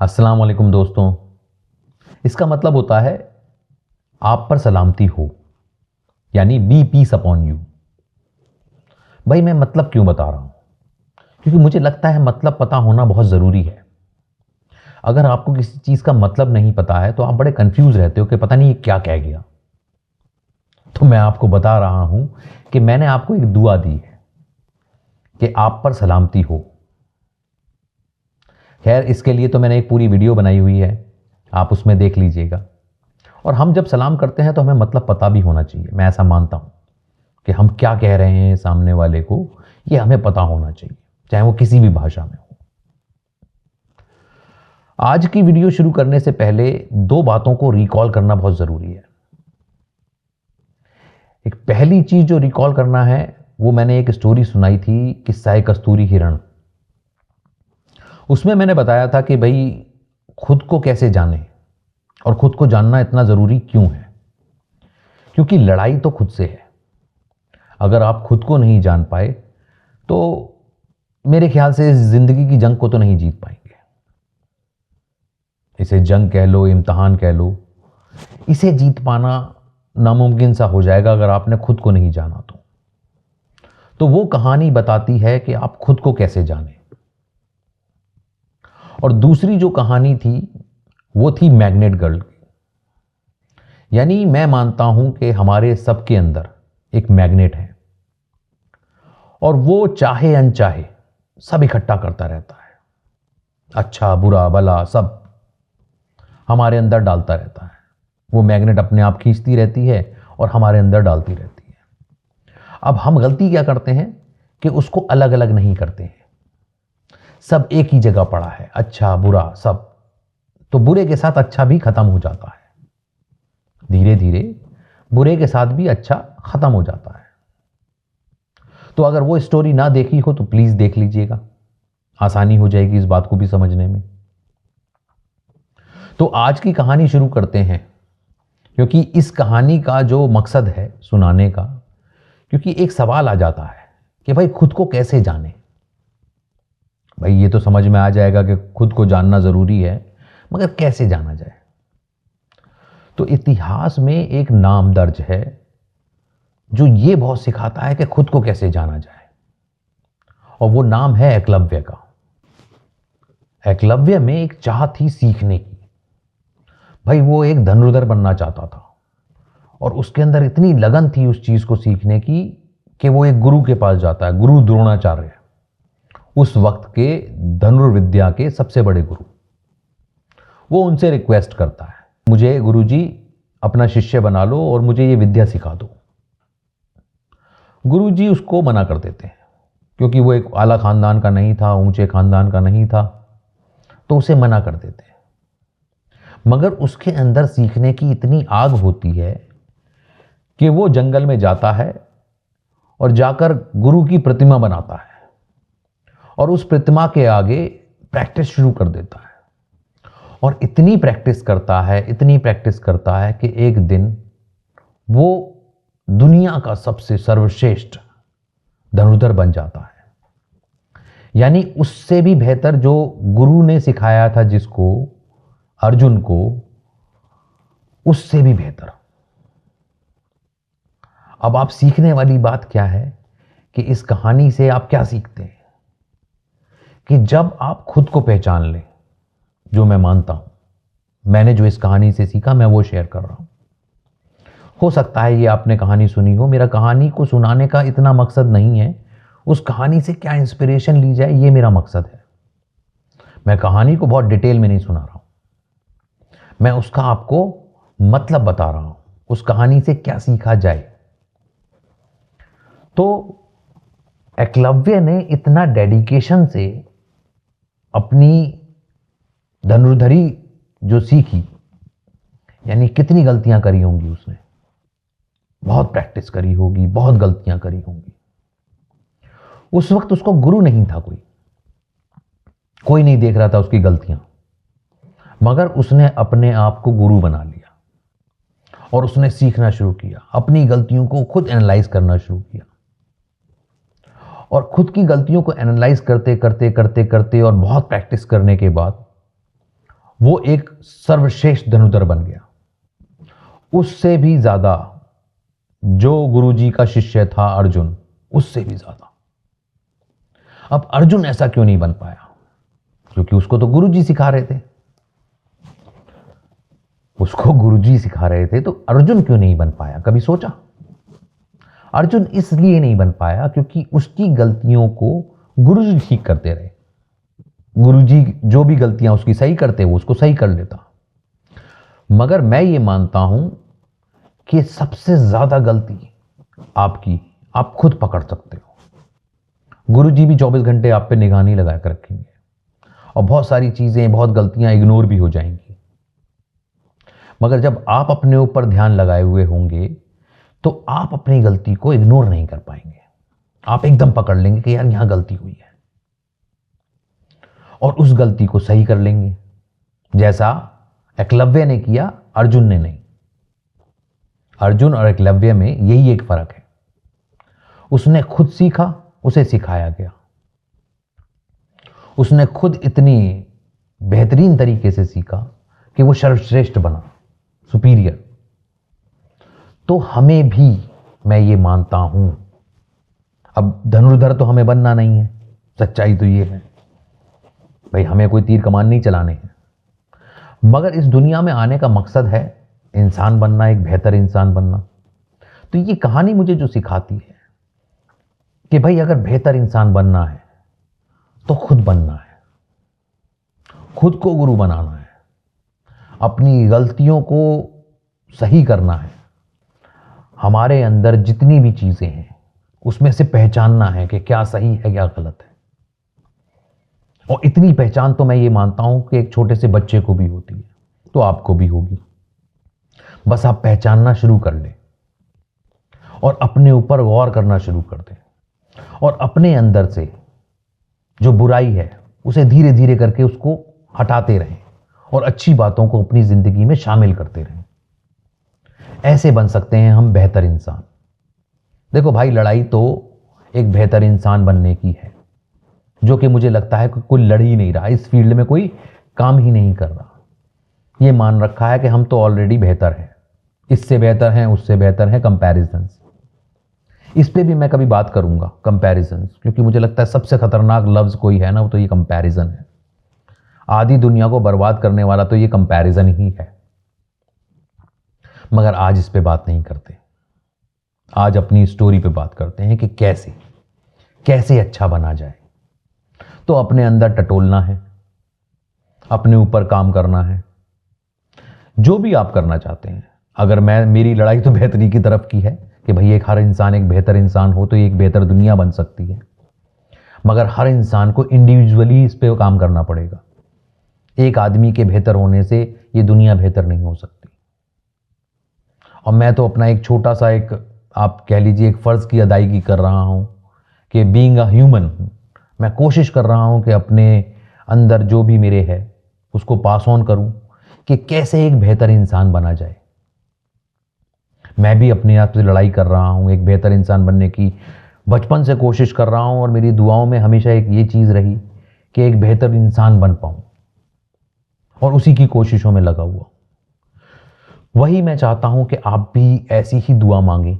अस्सलाम वालेकुम दोस्तों। इसका मतलब होता है आप पर सलामती हो, यानी बी पीस अपॉन यू। भाई मैं मतलब क्यों बता रहा हूं? क्योंकि मुझे लगता है मतलब पता होना बहुत ज़रूरी है। अगर आपको किसी चीज़ का मतलब नहीं पता है तो आप बड़े कंफ्यूज रहते हो कि पता नहीं ये क्या कह गया। तो मैं आपको बता रहा हूं कि मैंने आपको एक दुआ दी है कि आप पर सलामती हो। खैर, इसके लिए तो मैंने एक पूरी वीडियो बनाई हुई है, आप उसमें देख लीजिएगा। और हम जब सलाम करते हैं तो हमें मतलब पता भी होना चाहिए। मैं ऐसा मानता हूं कि हम क्या कह रहे हैं सामने वाले को, यह हमें पता होना चाहिए, चाहे वो किसी भी भाषा में हो। आज की वीडियो शुरू करने से पहले दो बातों को रिकॉल करना बहुत जरूरी है। एक पहली चीज जो रिकॉल करना है, वो मैंने एक स्टोरी सुनाई थी, किस्सा कस्तूरी हिरण। उसमें मैंने बताया था कि भाई खुद को कैसे जाने और खुद को जानना इतना जरूरी क्यों है। क्योंकि लड़ाई तो खुद से है। अगर आप खुद को नहीं जान पाए तो मेरे ख्याल से इस जिंदगी की जंग को तो नहीं जीत पाएंगे। इसे जंग कह लो, इम्तिहान कह लो, इसे जीत पाना नामुमकिन सा हो जाएगा अगर आपने खुद को नहीं जाना तो वो कहानी बताती है कि आप खुद को कैसे जाने। और दूसरी जो कहानी थी वो थी मैग्नेट गर्ल की। यानी मैं मानता हूं कि हमारे सबके अंदर एक मैग्नेट है और वो चाहे अनचाहे सब इकट्ठा करता रहता है। अच्छा बुरा भला सब हमारे अंदर डालता रहता है। वो मैग्नेट अपने आप खींचती रहती है और हमारे अंदर डालती रहती है। अब हम गलती क्या करते हैं कि उसको अलग अलग नहीं करते हैं। सब एक ही जगह पड़ा है, अच्छा बुरा सब। तो बुरे के साथ अच्छा भी खत्म हो जाता है, धीरे धीरे बुरे के साथ भी अच्छा खत्म हो जाता है। तो अगर वो स्टोरी ना देखी हो तो प्लीज देख लीजिएगा, आसानी हो जाएगी इस बात को भी समझने में। तो आज की कहानी शुरू करते हैं, क्योंकि इस कहानी का जो मकसद है सुनाने का, क्योंकि एक सवाल आ जाता है कि भाई खुद को कैसे जाने। भाई ये तो समझ में आ जाएगा कि खुद को जानना जरूरी है, मगर कैसे जाना जाए। तो इतिहास में एक नाम दर्ज है जो ये बहुत सिखाता है कि खुद को कैसे जाना जाए, और वो नाम है एकलव्य का। एकलव्य में एक चाह थी सीखने की। भाई वो एक धनुर्धर बनना चाहता था और उसके अंदर इतनी लगन थी उस चीज को सीखने की कि वो एक गुरु के पास जाता है, गुरु द्रोणाचार्य, उस वक्त के धनुर्विद्या के सबसे बड़े गुरु। वो उनसे रिक्वेस्ट करता है, मुझे गुरुजी अपना शिष्य बना लो और मुझे ये विद्या सिखा दो। गुरुजी उसको मना कर देते हैं, क्योंकि वो एक आला खानदान का नहीं था, ऊंचे खानदान का नहीं था, तो उसे मना कर देते हैं। मगर उसके अंदर सीखने की इतनी आग होती है कि वो जंगल में जाता है और जाकर गुरु की प्रतिमा बनाता है और उस प्रतिमा के आगे प्रैक्टिस शुरू कर देता है। और इतनी प्रैक्टिस करता है, इतनी प्रैक्टिस करता है कि एक दिन वो दुनिया का सबसे सर्वश्रेष्ठ धनुर्धर बन जाता है। यानी उससे भी बेहतर जो गुरु ने सिखाया था जिसको, अर्जुन को, उससे भी बेहतर। अब आप सीखने वाली बात क्या है कि इस कहानी से आप क्या सीखते हैं कि जब आप खुद को पहचान लें, जो मैं मानता हूं, मैंने जो इस कहानी से सीखा मैं वो शेयर कर रहा हूं। हो सकता है ये आपने कहानी सुनी हो, मेरा कहानी को सुनाने का इतना मकसद नहीं है उस कहानी से क्या इंस्पिरेशन ली जाए, ये मेरा मकसद है। मैं कहानी को बहुत डिटेल में नहीं सुना रहा हूं, मैं उसका आपको मतलब बता रहा हूं, उस कहानी से क्या सीखा जाए। तो एकलव्य ने इतना डेडिकेशन से अपनी धनुर्धरी जो सीखी, यानी कितनी गलतियां करी होंगी उसने, बहुत प्रैक्टिस करी होगी, बहुत गलतियां करी होंगी। उस वक्त उसको गुरु नहीं था, कोई नहीं देख रहा था उसकी गलतियां, मगर उसने अपने आप को गुरु बना लिया और उसने सीखना शुरू किया, अपनी गलतियों को खुद एनालाइज करना शुरू किया। और खुद की गलतियों को एनालाइज करते करते करते करते और बहुत प्रैक्टिस करने के बाद वो एक सर्वश्रेष्ठ धनुर्धर बन गया। उससे भी ज्यादा जो गुरुजी का शिष्य था अर्जुन, उससे भी ज्यादा। अब अर्जुन ऐसा क्यों नहीं बन पाया? क्योंकि उसको तो गुरुजी सिखा रहे थे। उसको गुरुजी सिखा रहे थे, तो अर्जुन क्यों नहीं बन पाया? कभी सोचा? अर्जुन इसलिए नहीं बन पाया क्योंकि उसकी गलतियों को गुरुजी ठीक करते रहे। गुरुजी जो भी गलतियां उसकी सही करते, वो उसको सही कर लेता। मगर मैं ये मानता हूं कि सबसे ज्यादा गलती आपकी आप खुद पकड़ सकते हो। गुरुजी भी 24 घंटे आप पे निगाह नहीं लगा कर रखेंगे और बहुत सारी चीजें, बहुत गलतियां इग्नोर भी हो जाएंगी। मगर जब आप अपने ऊपर ध्यान लगाए हुए होंगे तो आप अपनी गलती को इग्नोर नहीं कर पाएंगे। आप एकदम पकड़ लेंगे कि यार यहां गलती हुई है और उस गलती को सही कर लेंगे, जैसा एकलव्य ने किया, अर्जुन ने नहीं। अर्जुन और एकलव्य में यही एक फर्क है, उसने खुद सीखा, उसे सिखाया गया। उसने खुद इतनी बेहतरीन तरीके से सीखा कि वो सर्वश्रेष्ठ बना, सुपीरियर। तो हमें भी, मैं ये मानता हूं, अब धनुर्धर तो हमें बनना नहीं है, सच्चाई तो ये है भाई, हमें कोई तीर कमान नहीं चलाने हैं। मगर इस दुनिया में आने का मकसद है इंसान बनना, एक बेहतर इंसान बनना। तो ये कहानी मुझे जो सिखाती है कि भाई अगर बेहतर इंसान बनना है तो खुद बनना है, खुद को गुरु बनाना है, अपनी गलतियों को सही करना है। हमारे अंदर जितनी भी चीजें हैं उसमें से पहचानना है कि क्या सही है क्या गलत है। और इतनी पहचान तो मैं ये मानता हूं कि एक छोटे से बच्चे को भी होती है, तो आपको भी होगी। बस आप पहचानना शुरू कर लें और अपने ऊपर गौर करना शुरू कर दें और अपने अंदर से जो बुराई है उसे धीरे धीरे करके उसको हटाते रहें और अच्छी बातों को अपनी जिंदगी में शामिल करते रहें। ऐसे बन सकते हैं हम बेहतर इंसान। देखो भाई, लड़ाई तो एक बेहतर इंसान बनने की है, जो कि मुझे लगता है कि कोई लड़ ही नहीं रहा, इस फील्ड में कोई काम ही नहीं कर रहा। ये मान रखा है कि हम तो ऑलरेडी बेहतर हैं, इससे बेहतर हैं, उससे बेहतर हैं, कंपैरिजंस। इस पे भी मैं कभी बात करूंगा, कंपैरिजंस, क्योंकि मुझे लगता है सबसे खतरनाक लफ्ज कोई है ना, वो तो ये कंपैरिजन है। आधी दुनिया को बर्बाद करने वाला तो ये कंपैरिजन ही है। मगर आज इस पे बात नहीं करते, आज अपनी स्टोरी पे बात करते हैं कि कैसे कैसे अच्छा बना जाए। तो अपने अंदर टटोलना है, अपने ऊपर काम करना है, जो भी आप करना चाहते हैं। अगर मेरी लड़ाई तो बेहतरी की तरफ की है कि भाई एक हर इंसान एक बेहतर इंसान हो तो एक बेहतर दुनिया बन सकती है। मगर हर इंसान को इंडिविजुअली इस पे काम करना पड़ेगा। एक आदमी के बेहतर होने से ये दुनिया बेहतर नहीं हो सकती। और मैं तो अपना एक छोटा सा, एक आप कह लीजिए एक फर्ज की अदायगी कर रहा हूं कि बीइंग अ ह्यूमन, मैं कोशिश कर रहा हूं कि अपने अंदर जो भी मेरे है उसको पास ऑन करूं कि कैसे एक बेहतर इंसान बना जाए। मैं भी अपने आप से लड़ाई कर रहा हूं एक बेहतर इंसान बनने की, बचपन से कोशिश कर रहा हूं और मेरी दुआओं में हमेशा एक ये चीज रही कि एक बेहतर इंसान बन पाऊं और उसी की कोशिशों में लगा हुआ। वही मैं चाहता हूं कि आप भी ऐसी ही दुआ मांगें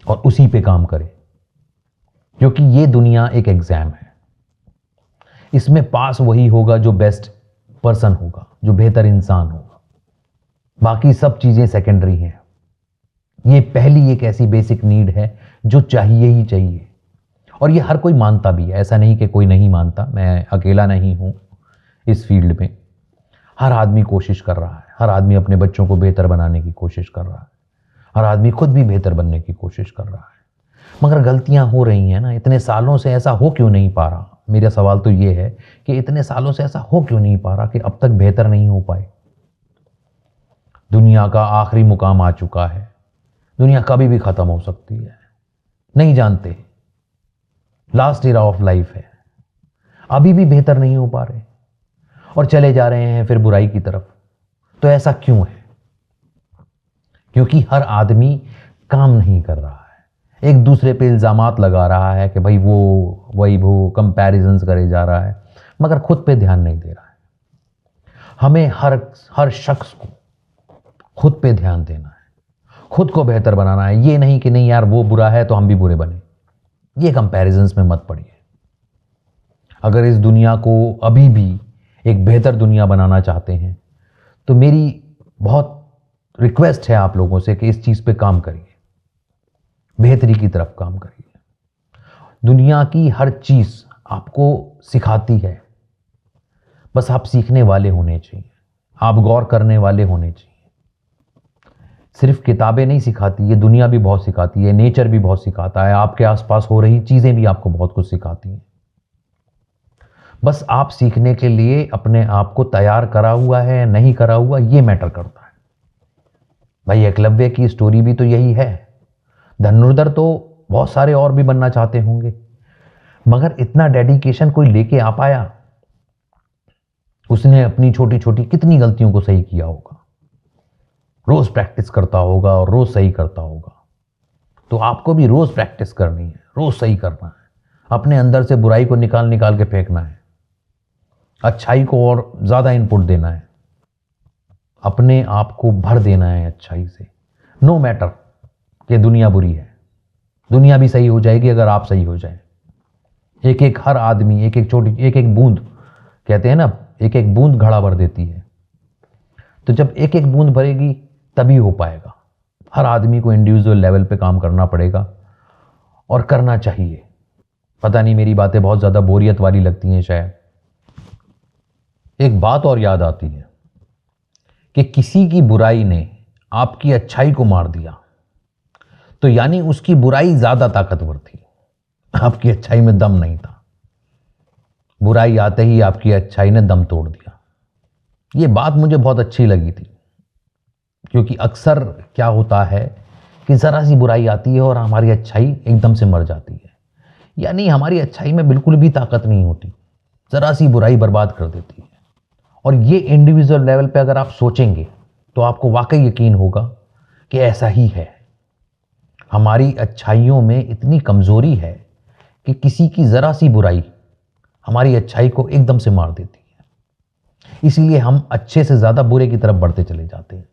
और उसी पे काम करें, क्योंकि ये दुनिया एक एग्जाम है। इसमें पास वही होगा जो बेस्ट पर्सन होगा, जो बेहतर इंसान होगा। बाकी सब चीजें सेकेंडरी हैं। ये पहली एक ऐसी बेसिक नीड है जो चाहिए ही चाहिए, और ये हर कोई मानता भी है। ऐसा नहीं कि कोई नहीं मानता, मैं अकेला नहीं हूं इस फील्ड में। हर आदमी कोशिश कर रहा है, हर आदमी अपने बच्चों को बेहतर बनाने की कोशिश कर रहा है, हर आदमी खुद भी बेहतर बनने की कोशिश कर रहा है। मगर गलतियां हो रही हैं ना, इतने सालों से ऐसा हो क्यों नहीं पा रहा? मेरा सवाल तो ये है कि इतने सालों से ऐसा हो क्यों नहीं पा रहा कि अब तक बेहतर नहीं हो पाए? दुनिया का आखिरी मुकाम आ चुका है, दुनिया कभी भी खत्म हो सकती है, नहीं जानते। लास्ट ईयर ऑफ लाइफ है, अभी भी बेहतर नहीं हो पा रहे और चले जा रहे हैं फिर बुराई की तरफ। तो ऐसा क्यों है? क्योंकि हर आदमी काम नहीं कर रहा है, एक दूसरे पे इल्जामात लगा रहा है कि भाई वो कंपैरिजंस करे जा रहा है, मगर खुद पे ध्यान नहीं दे रहा है। हमें हर शख्स को खुद पे ध्यान देना है, खुद को बेहतर बनाना है। ये नहीं कि नहीं यार वो बुरा है तो हम भी बुरे बने, ये कंपैरिजंस में मत पड़िए। अगर इस दुनिया को अभी भी एक बेहतर दुनिया बनाना चाहते हैं तो मेरी बहुत रिक्वेस्ट है आप लोगों से कि इस चीज़ पे काम करिए, बेहतरी की तरफ काम करिए। दुनिया की हर चीज़ आपको सिखाती है, बस आप सीखने वाले होने चाहिए, आप गौर करने वाले होने चाहिए। सिर्फ किताबें नहीं सिखाती, ये दुनिया भी बहुत सिखाती है, नेचर भी बहुत सिखाता है, आपके आसपास हो रही चीज़ें भी आपको बहुत कुछ सिखाती हैं। बस आप सीखने के लिए अपने आप को तैयार करा हुआ है या नहीं करा हुआ, ये मैटर करता है। भाई एकलव्य की स्टोरी भी तो यही है। धनुर्धर तो बहुत सारे और भी बनना चाहते होंगे, मगर इतना डेडिकेशन कोई लेके आ पाया? उसने अपनी छोटी छोटी कितनी गलतियों को सही किया होगा, रोज प्रैक्टिस करता होगा और रोज सही करता होगा। तो आपको भी रोज प्रैक्टिस करनी है, रोज सही करना है, अपने अंदर से बुराई को निकाल निकाल के फेंकना है, अच्छाई को और ज्यादा इनपुट देना है, अपने आप को भर देना है अच्छाई से। नो मैटर कि दुनिया बुरी है, दुनिया भी सही हो जाएगी अगर आप सही हो जाए। एक एक हर आदमी एक एक बूंद, कहते हैं ना, एक एक बूंद घड़ा भर देती है। तो जब एक एक बूंद भरेगी तभी हो पाएगा। हर आदमी को इंडिविजुअल लेवल पे काम करना पड़ेगा और करना चाहिए। पता नहीं मेरी बातें बहुत ज़्यादा बोरियत वाली लगती हैं शायद। एक बात और याद आती है कि किसी की बुराई ने आपकी अच्छाई को मार दिया तो यानी उसकी बुराई ज़्यादा ताकतवर थी, आपकी अच्छाई में दम नहीं था। बुराई आते ही आपकी अच्छाई ने दम तोड़ दिया। ये बात मुझे बहुत अच्छी लगी थी, क्योंकि अक्सर क्या होता है कि ज़रा सी बुराई आती है और हमारी अच्छाई एकदम से मर जाती है। यानी हमारी अच्छाई में बिल्कुल भी ताकत नहीं होती, ज़रा सी बुराई बर्बाद कर देती है। और ये इंडिविजुअल लेवल पे अगर आप सोचेंगे तो आपको वाकई यकीन होगा कि ऐसा ही है। हमारी अच्छाइयों में इतनी कमज़ोरी है कि किसी की ज़रा सी बुराई हमारी अच्छाई को एकदम से मार देती है। इसीलिए हम अच्छे से ज़्यादा बुरे की तरफ बढ़ते चले जाते हैं।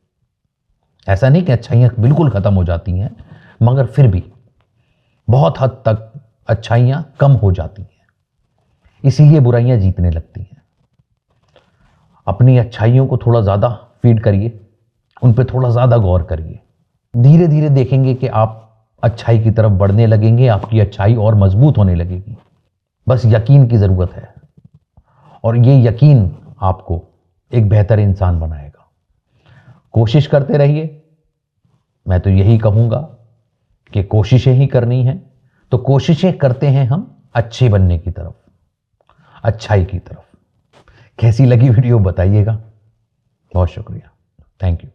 ऐसा नहीं कि अच्छाइयाँ बिल्कुल ख़त्म हो जाती हैं, मगर फिर भी बहुत हद तक अच्छाइयाँ कम हो जाती हैं, इसीलिए बुराइयाँ जीतने लगती हैं। अपनी अच्छाइयों को थोड़ा ज़्यादा फीड करिए, उन पे थोड़ा ज़्यादा गौर करिए। धीरे धीरे देखेंगे कि आप अच्छाई की तरफ बढ़ने लगेंगे, आपकी अच्छाई और मजबूत होने लगेगी। बस यकीन की ज़रूरत है, और ये यकीन आपको एक बेहतर इंसान बनाएगा। कोशिश करते रहिए। मैं तो यही कहूँगा कि कोशिशें ही करनी हैं, तो कोशिशें करते हैं हम अच्छे बनने की तरफ, अच्छाई की तरफ। कैसी लगी वीडियो बताइएगा। बहुत शुक्रिया, थैंक यू।